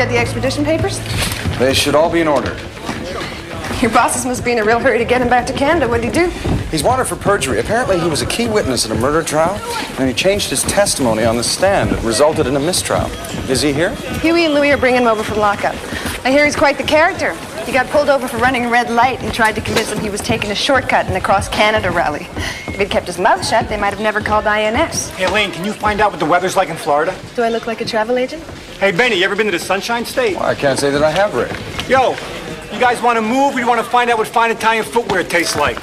get the extradition papers? They should all be in order. Your bosses must be in a real hurry to get him back to Canada. What'd he do? He's wanted for perjury. Apparently he was a key witness in a murder trial, and he changed his testimony on the stand. It resulted in a mistrial. Is he here? Huey and Louie are bringing him over from lockup. I hear he's quite the character. He got pulled over for running a red light and tried to convince them he was taking a shortcut in the Cross Canada rally. If he'd kept his mouth shut, they might have never called INS. Hey, Elaine, can you find out what the weather's like in Florida? Do I look like a travel agent? Hey, Benny, you ever been to the Sunshine State? Well, I can't say that I have, Ray. Yo, you guys want to move? We want to find out what fine Italian footwear tastes like.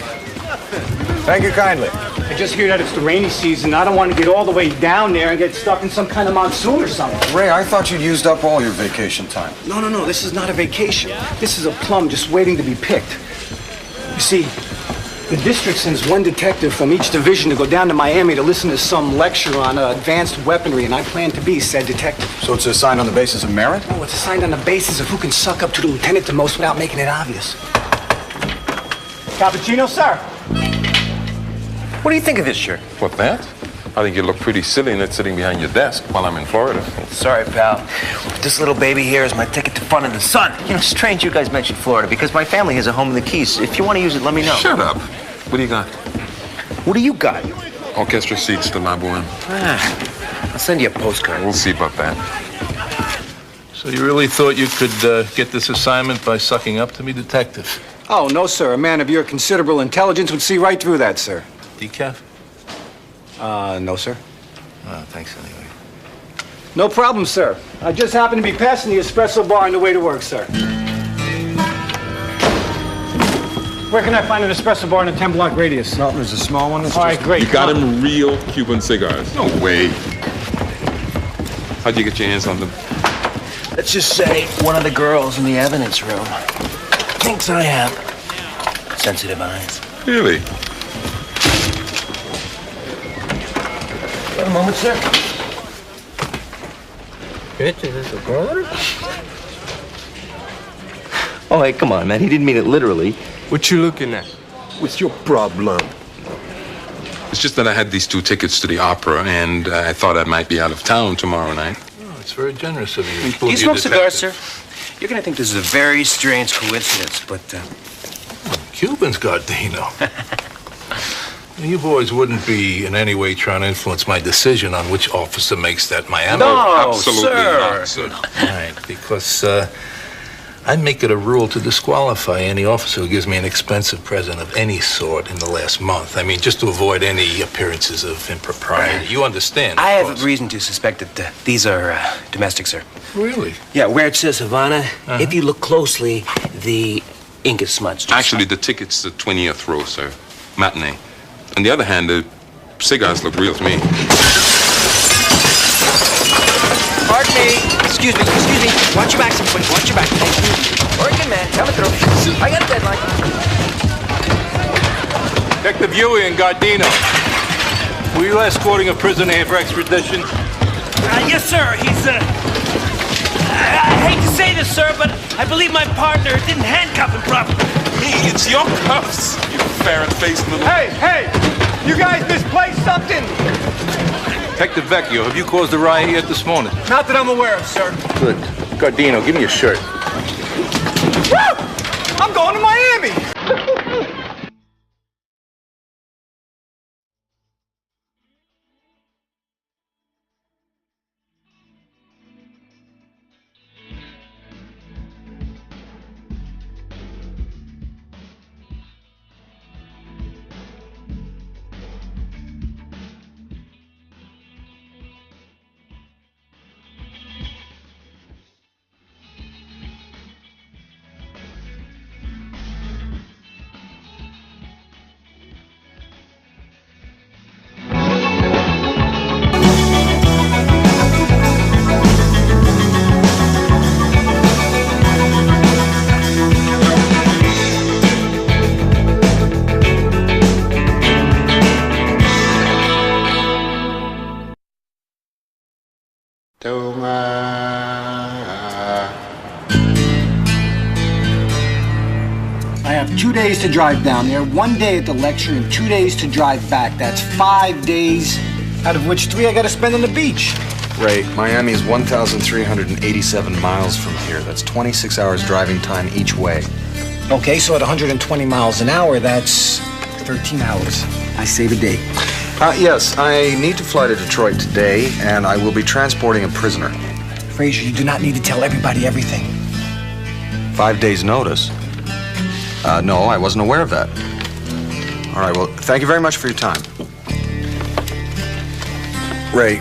Thank you kindly. I just hear that it's the rainy season. I don't want to get all the way down there and get stuck in some kind of monsoon or something. Ray, I thought you'd used up all your vacation time. No. This is not a vacation. This is a plum just waiting to be picked. You see, the district sends one detective from each division to go down to Miami to listen to some lecture on advanced weaponry, and I plan to be said detective. So it's assigned on the basis of merit? Oh, it's assigned on the basis of who can suck up to the lieutenant the most without making it obvious. Cappuccino, sir. What do you think of this shirt? What, that? I think you look pretty silly in it sitting behind your desk while I'm in Florida. Sorry, pal. This little baby here is my ticket to fun in the sun. You know, strange you guys mentioned Florida because my family has a home in the Keys. If you want to use it, let me know. Shut up. What do you got? What do you got? Orchestra seats to La Boheme. I'll send you a postcard. We'll see about that. So you really thought you could get this assignment by sucking up to me, detective? Oh, no, sir. A man of your considerable intelligence would see right through that, sir. Decaf? No, sir. Oh, thanks anyway. No problem, sir. I just happened to be passing the espresso bar on the way to work, sir. Where can I find an espresso bar in a 10-block radius? No, there's a small one. That's All right, great. You got him real Cuban cigars. No way. How'd you get your hands on them? Let's just say one of the girls in the evidence room thinks I have sensitive eyes. Really? Wait a moment, sir. Oh, hey, come on, man. He didn't mean it literally. What you looking at? What's your problem? It's just that I had these 2 tickets to the opera, and I thought I might be out of town tomorrow night. Oh, it's very generous of you. Do you smoke cigars, sir? You're gonna think this is a very strange coincidence, but, Cubans, Gardino. You boys wouldn't be in any way trying to influence my decision on which officer makes that Miami. No, Absolutely sir. not, sir. Right, because I make it a rule to disqualify any officer who gives me an expensive present of any sort in the last month. I mean, just to avoid any appearances of impropriety. You understand? I of have course. reason to suspect that these are domestic, sir. Really? Yeah, where it says Havana, if you look closely, the ink is smudged. Actually, the ticket's the 20th row, sir. Matinee. On the other hand, the cigars look real to me. Pardon me. Excuse me. Watch your back, somebody. Watch your back. Thank you. Working, man. Coming through. I got a deadline. Detective Huey and Gardino. Were you escorting a prisoner here for extradition? Yes, sir. He's, I hate to say this, sir, but I believe my partner didn't handcuff him properly. Me, it's your cuffs, you ferret-faced little... Hey! You guys misplaced something! Detective Vecchio, have you caused a riot yet this morning? Not that I'm aware of, sir. Good. Gardino, give me your shirt. Woo! I'm going to Miami! I have 2 days to drive down there, 1 day at the lecture, and 2 days to drive back. That's 5 days, out of which 3 I gotta spend on the beach. Ray, Miami is 1,387 miles from here. That's 26 hours driving time each way. Okay, so at 120 miles an hour, that's 13 hours. I save a day. Yes, I need to fly to Detroit today, and I will be transporting a prisoner. Frazier, you do not need to tell everybody everything. 5 days' notice? No, I wasn't aware of that. All right, well, thank you very much for your time. Ray,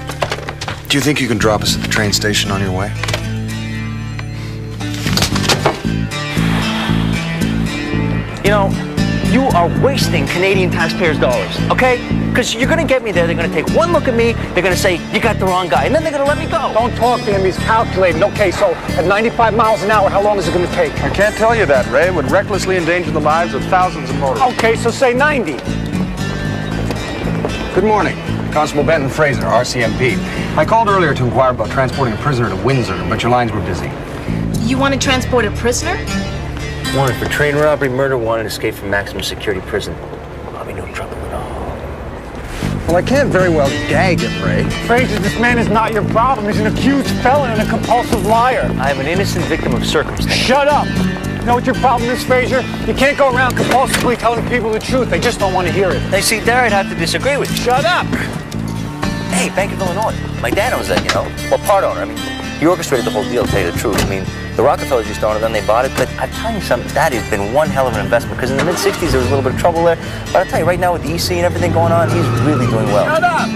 do you think you can drop us at the train station on your way? You know, you are wasting Canadian taxpayers' dollars, okay? Because you're gonna get me there, they're gonna take one look at me, they're gonna say, you got the wrong guy, and then they're gonna let me go. Don't talk to him, he's calculated. Okay, so at 95 miles an hour, how long is it going to take? I can't tell you that, Ray. It would recklessly endanger the lives of thousands of motorists. Okay, so say 90. Good morning. Constable Benton Fraser, RCMP. I called earlier to inquire about transporting a prisoner to Windsor, but your lines were busy. You want to transport a prisoner? Wanted for train robbery, murder, wanted escape from maximum security prison. I'll be no trouble at all. Well, I can't very well gag him, Ray. Frazier, this man is not your problem. He's an accused felon and a compulsive liar. I am an innocent victim of circumstance. Shut up! You know what your problem is, Frazier? You can't go around compulsively telling people the truth. They just don't want to hear it. Hey, see, there I'd have to disagree with you. Shut up! Hey, Bank of Illinois. My dad owns that, you know. Well, part owner. I mean, he orchestrated the whole deal, to tell you the truth. I mean, the Rockefellers used to own it, then they bought it. But I'll tell you something, that has been one hell of an investment. Because in the mid-'60s, there was a little bit of trouble there. But I'll tell you, right now with the EC and everything going on, he's really doing well. Shut up!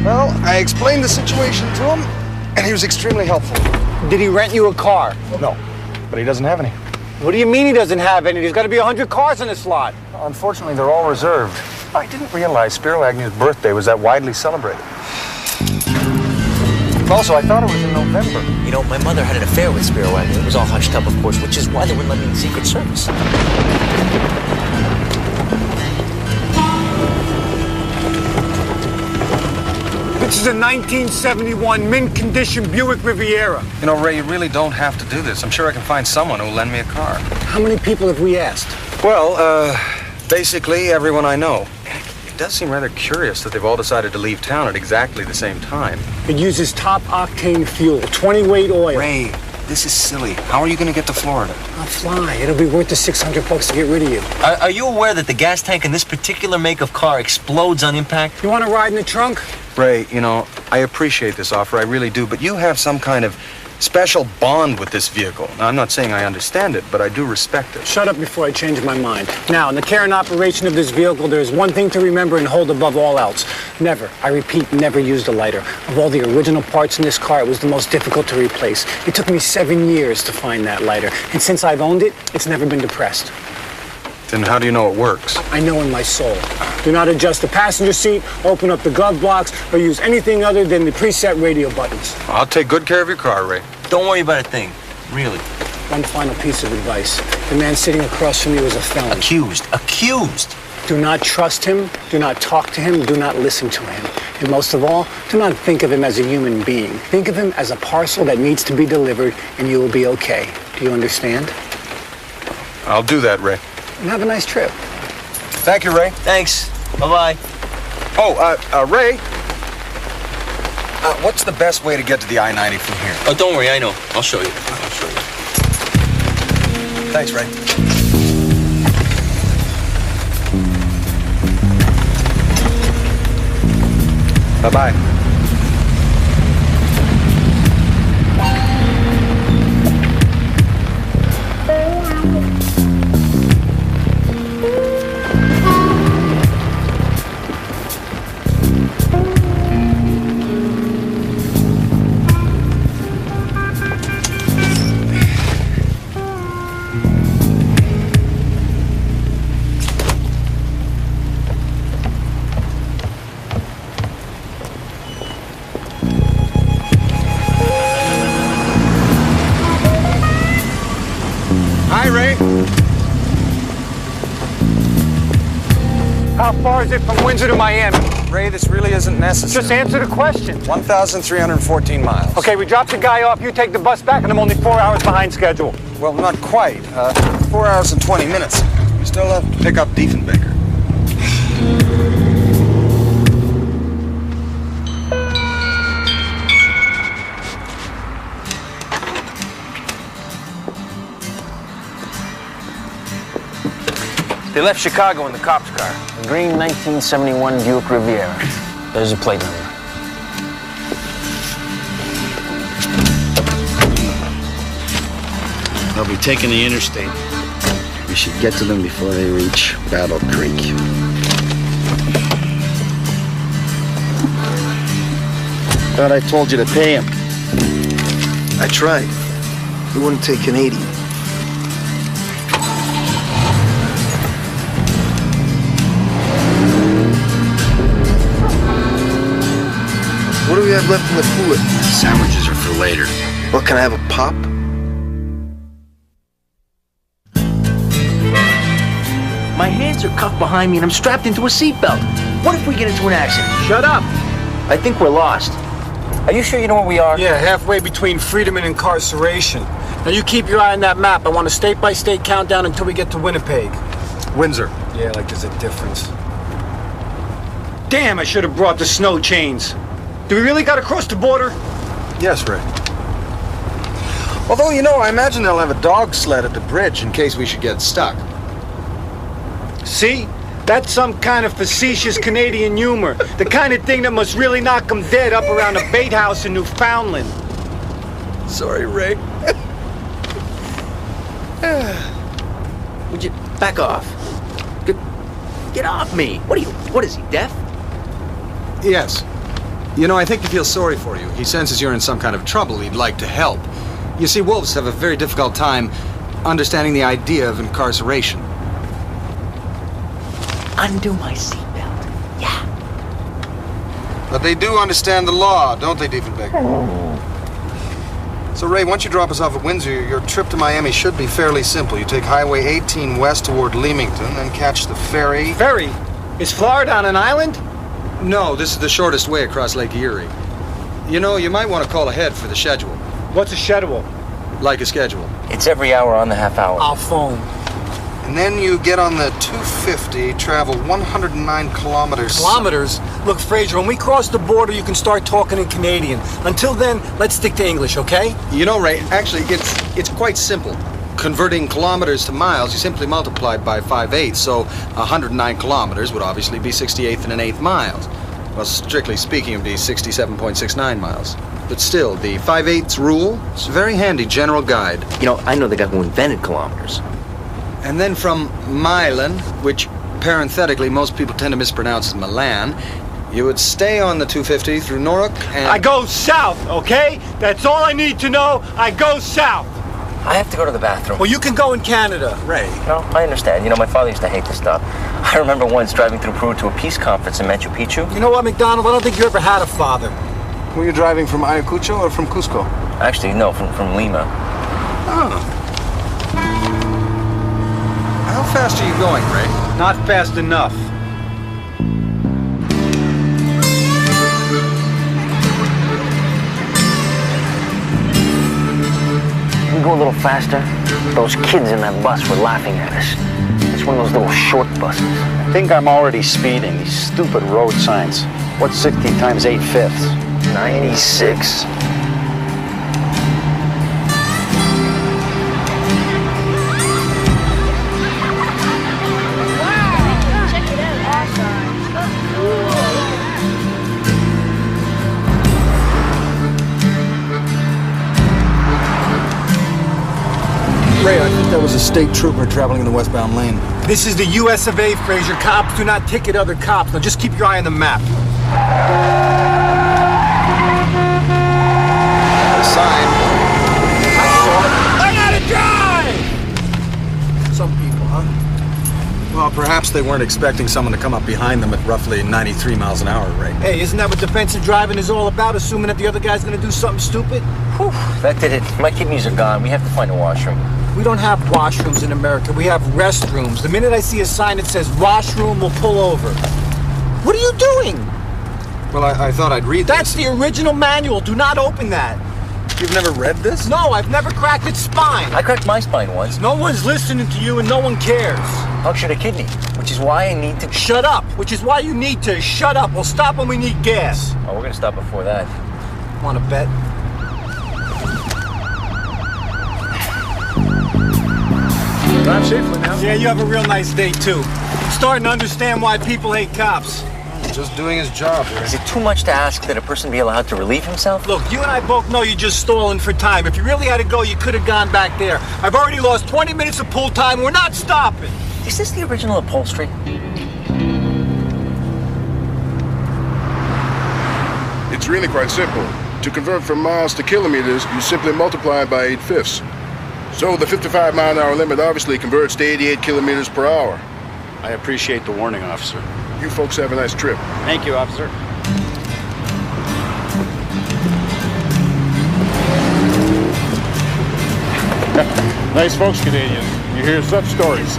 Well, I explained the situation to him, and he was extremely helpful. Did he rent you a car? No, but he doesn't have any. What do you mean he doesn't have any? There's got to be 100 cars in this lot. Unfortunately, they're all reserved. I didn't realize Spiro Agnew's birthday was that widely celebrated. Also, I thought it was in November. You know, my mother had an affair with Spiro Agnew. It was all hushed up, of course, which is why they wouldn't let me in the Secret Service. This is a 1971 mint-condition Buick Riviera. You know, Ray, you really don't have to do this. I'm sure I can find someone who'll lend me a car. How many people have we asked? Well, basically everyone I know. It does seem rather curious that they've all decided to leave town at exactly the same time. It uses top-octane fuel, 20-weight oil. Ray, this is silly. How are you going to get to Florida? I'll fly. It'll be worth the $600 to get rid of you. Are you aware that the gas tank in this particular make of car explodes on impact? You want to ride in the trunk? Ray, you know, I appreciate this offer, I really do, but you have some kind of special bond with this vehicle. Now, I'm not saying I understand it, but I do respect it. Shut up before I change my mind. Now, in the care and operation of this vehicle, there is one thing to remember and hold above all else. Never, I repeat, never used a lighter. Of all the original parts in this car, it was the most difficult to replace. It took me 7 years to find that lighter, and since I've owned it, it's never been depressed. Then how do you know it works? I know in my soul. Do not adjust the passenger seat, open up the glove box, or use anything other than the preset radio buttons. I'll take good care of your car, Ray. Don't worry about a thing. Really. One final piece of advice. The man sitting across from you is a felon. Accused. Accused. Do not trust him, do not talk to him, do not listen to him. And most of all, do not think of him as a human being. Think of him as a parcel that needs to be delivered, and you will be okay. Do you understand? I'll do that, Ray. And have a nice trip. Thank you, Ray. Thanks. Bye-bye. Oh, Ray. What's the best way to get to the I-90 from here? Oh, don't worry, I know. I'll show you. Thanks, Ray. Bye-bye. How far is it from Windsor to Miami? Ray, this really isn't necessary. Just answer the question. 1,314 miles. Okay, we drop the guy off, you take the bus back, and I'm only 4 hours behind schedule. Well, not quite. 4 hours and 20 minutes. We still have to pick up Diefenbaker. They left Chicago in the cop's car. A green 1971 Buick Riviera. There's a plate number. They'll be taking the interstate. We should get to them before they reach Battle Creek. Thought I told you to pay him. I tried. He wouldn't take Canadian. What do we have left in the cooler? Sandwiches are for later. What, can I have a pop? My hands are cuffed behind me and I'm strapped into a seatbelt. What if we get into an accident? Shut up! I think we're lost. Are you sure you know where we are? Yeah, halfway between freedom and incarceration. Now you keep your eye on that map. I want a state-by-state countdown until we get to Winnipeg. Windsor. Yeah, like there's a difference. Damn, I should have brought the snow chains. Do we really gotta cross the border? Yes, Ray. Although, you know, I imagine they'll have a dog sled at the bridge in case we should get stuck. See? That's some kind of facetious Canadian humor. The kind of thing that must really knock them dead up around a bait house in Newfoundland. Sorry, Ray. Would you back off? Get off me. What is he, deaf? Yes. You know, I think he feels sorry for you. He senses you're in some kind of trouble. He'd like to help. You see, wolves have a very difficult time understanding the idea of incarceration. Undo my seatbelt. Yeah. But they do understand the law, don't they, Diefenbaker? So, Ray, once you drop us off at Windsor, your trip to Miami should be fairly simple. You take Highway 18 west toward Leamington, then catch the ferry. Ferry? Is Florida on an island? No, this is the shortest way across Lake Erie. You know, you might want to call ahead for the schedule. What's a schedule? Like a schedule. It's every hour on the half hour. I'll phone. And then you get on the 250, travel 109 kilometers. Kilometers? Look, Fraser, when we cross the border, you can start talking in Canadian. Until then, let's stick to English, okay? You know, Ray, actually, it's quite simple. Converting kilometers to miles, you simply multiply by 5/8, so 109 kilometers would obviously be 68 1/8 miles. Well, strictly speaking, it would be 67.69 miles. But still, the 5/8 rule is a very handy general guide. You know, I know the guy who invented kilometers. And then from Milan, which parenthetically most people tend to mispronounce as Milan, you would stay on the 250 through Norfolk and... I go south, okay? That's all I need to know. I go south. I have to go to the bathroom. Well, you can go in Canada. Ray. No, I understand. You know, my father used to hate this stuff. I remember once driving through Peru to a peace conference in Machu Picchu. You know what, McDonald? I don't think you ever had a father. Were you driving from Ayacucho or from Cusco? Actually, no, from Lima. Oh. How fast are you going, Ray? Not fast enough. Can we go a little faster? Those kids in that bus were laughing at us. It's one of those little short buses. I think I'm already speeding. These stupid road signs. What's 60 times 8/5? 96. Ray, I think that was a state trooper traveling in the westbound lane. This is the US of A, Fraser. Cops do not ticket other cops. Now just keep your eye on the map. The sign. I saw it. I gotta drive! Some people, huh? Well, perhaps they weren't expecting someone to come up behind them at roughly 93 miles an hour, Ray. Hey, isn't that what defensive driving is all about? Assuming that the other guy's gonna do something stupid? Whew, that did it. My kidneys are gone. We have to find a washroom. We don't have washrooms in America. We have restrooms. The minute I see a sign that says washroom, we'll pull over. What are you doing? Well, I thought I'd read this. That's the original manual. Do not open that. You've never read this? No, I've never cracked its spine. I cracked my spine once. No one's listening to you and no one cares. Punctured a kidney, which is why I need to... Shut up, which is why you need to shut up. We'll stop when we need gas. Oh, we're gonna stop before that. Want to bet? Drive safely now. Yeah, you have a real nice day, too. I'm starting to understand why people hate cops. Just doing his job, Ray. Is it too much to ask that a person be allowed to relieve himself? Look, you and I both know you're just stalling for time. If you really had to go, you could have gone back there. I've already lost 20 minutes of pool time. We're not stopping. Is this the original upholstery? It's really quite simple. To convert from miles to kilometers, you simply multiply by 8/5. So the 55-mile-an-hour limit obviously converts to 88 kilometers per hour. I appreciate the warning, officer. You folks have a nice trip. Thank you, officer. Nice folks, Canadians. You hear such stories.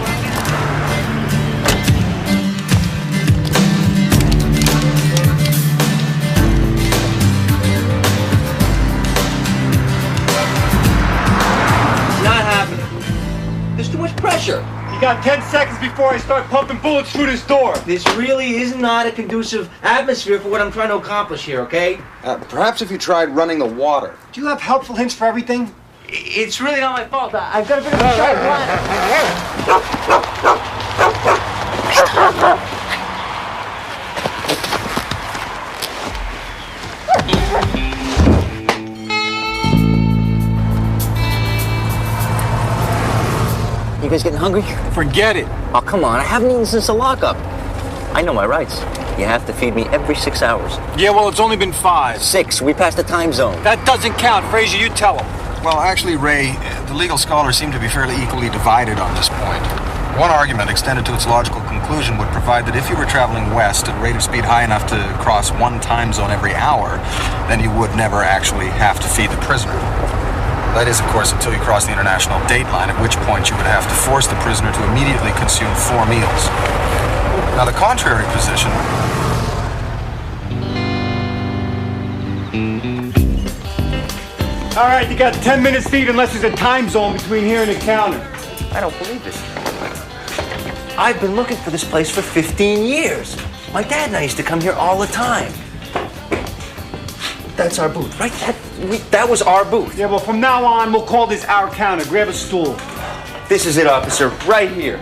Not happening. There's too much pressure. You got 10 seconds before I start pumping bullets through this door. This really is not a conducive atmosphere for what I'm trying to accomplish here, okay? Perhaps if you tried running the water. Do you have helpful hints for everything? It's really not my fault. I've got a bit of a sharp You guys getting hungry? Forget it. Oh, come on. I haven't eaten since the lockup. I know my rights. You have to feed me every 6 hours. Yeah, well, it's only been 5. 6. We passed the time zone. That doesn't count. Frazier, you tell him. Well, actually, Ray, the legal scholars seem to be fairly equally divided on this point. One argument, extended to its logical conclusion, would provide that if you were traveling west at a rate of speed high enough to cross one time zone every hour, then you would never actually have to feed the prisoner. That is, of course, until you cross the international date line, at which point you would have to force the prisoner to immediately consume 4 meals. Now, the contrary position... All right, you got 10 minutes to eat unless there's a time zone between here and the counter. I don't believe this. I've been looking for this place for 15 years. My dad and I used to come here all the time. That's our booth, right? That was our booth. Yeah, well, from now on, we'll call this our counter. Grab a stool. This is it, officer, right here.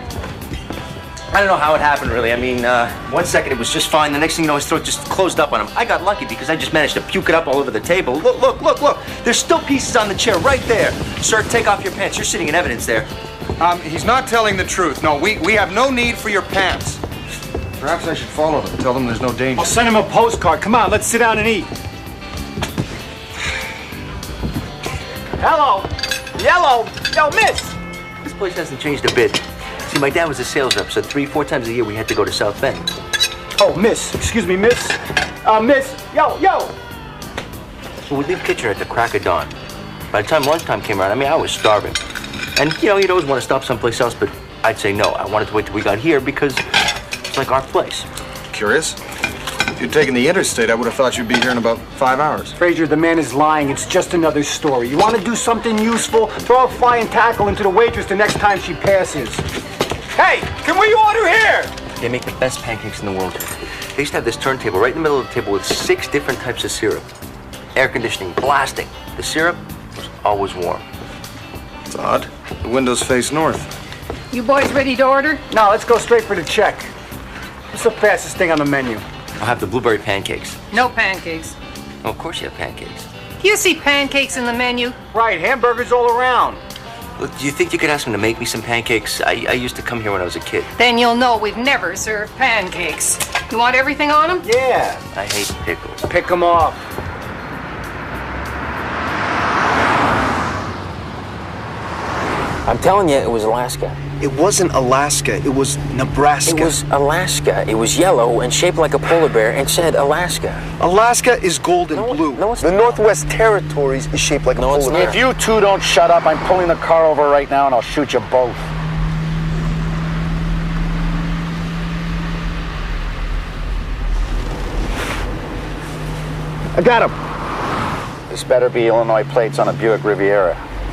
I don't know how it happened, really. I mean, 1 second it was just fine. The next thing you know, his throat just closed up on him. I got lucky because I just managed to puke it up all over the table. Look, look, look, look. There's still pieces on the chair right there. Sir, take off your pants. You're sitting in evidence there. He's not telling the truth. No, we have no need for your pants. Perhaps I should follow them. Tell them there's no danger. I'll send him a postcard. Come on, let's sit down and eat. Hello. Yellow. Yo, miss. This place hasn't changed a bit. See, my dad was a sales rep, so 3-4 times a year we had to go to South Bend. Oh, miss. Excuse me, miss. Miss. Yo. So we'd leave Kitchener at the crack of dawn. By the time lunchtime came around, I mean, I was starving. And, you know, you'd always want to stop someplace else, but I'd say no. I wanted to wait till we got here because it's like our place. Curious? If you'd taken the interstate, I would have thought you'd be here in about 5 hours. Frazier, the man is lying. It's just another story. You want to do something useful? Throw a flying tackle into the waitress the next time she passes. Hey, can we order here? They make the best pancakes in the world. They used to have this turntable right in the middle of the table with 6 different types of syrup. Air conditioning, blasting. The syrup was always warm. It's odd. The windows face north. You boys ready to order? No, let's go straight for the check. What's the fastest thing on the menu? I'll have the blueberry pancakes. No pancakes. Oh, of course you have pancakes. You see pancakes in the menu? Right, hamburgers all around. Look, do you think you could ask him to make me some pancakes? I used to come here when I was a kid. Then you'll know we've never served pancakes. You want everything on them? Yeah. I hate pickles. Pick them off. I'm telling you, it was Alaska. It wasn't Alaska. It was Nebraska. It was Alaska. It was yellow and shaped like a polar bear and said Alaska. Alaska is gold and blue. No, it's the Northwest Territories is shaped like a polar bear. If you two don't shut up, I'm pulling the car over right now and I'll shoot you both. I got him. This better be Illinois plates on a Buick Riviera.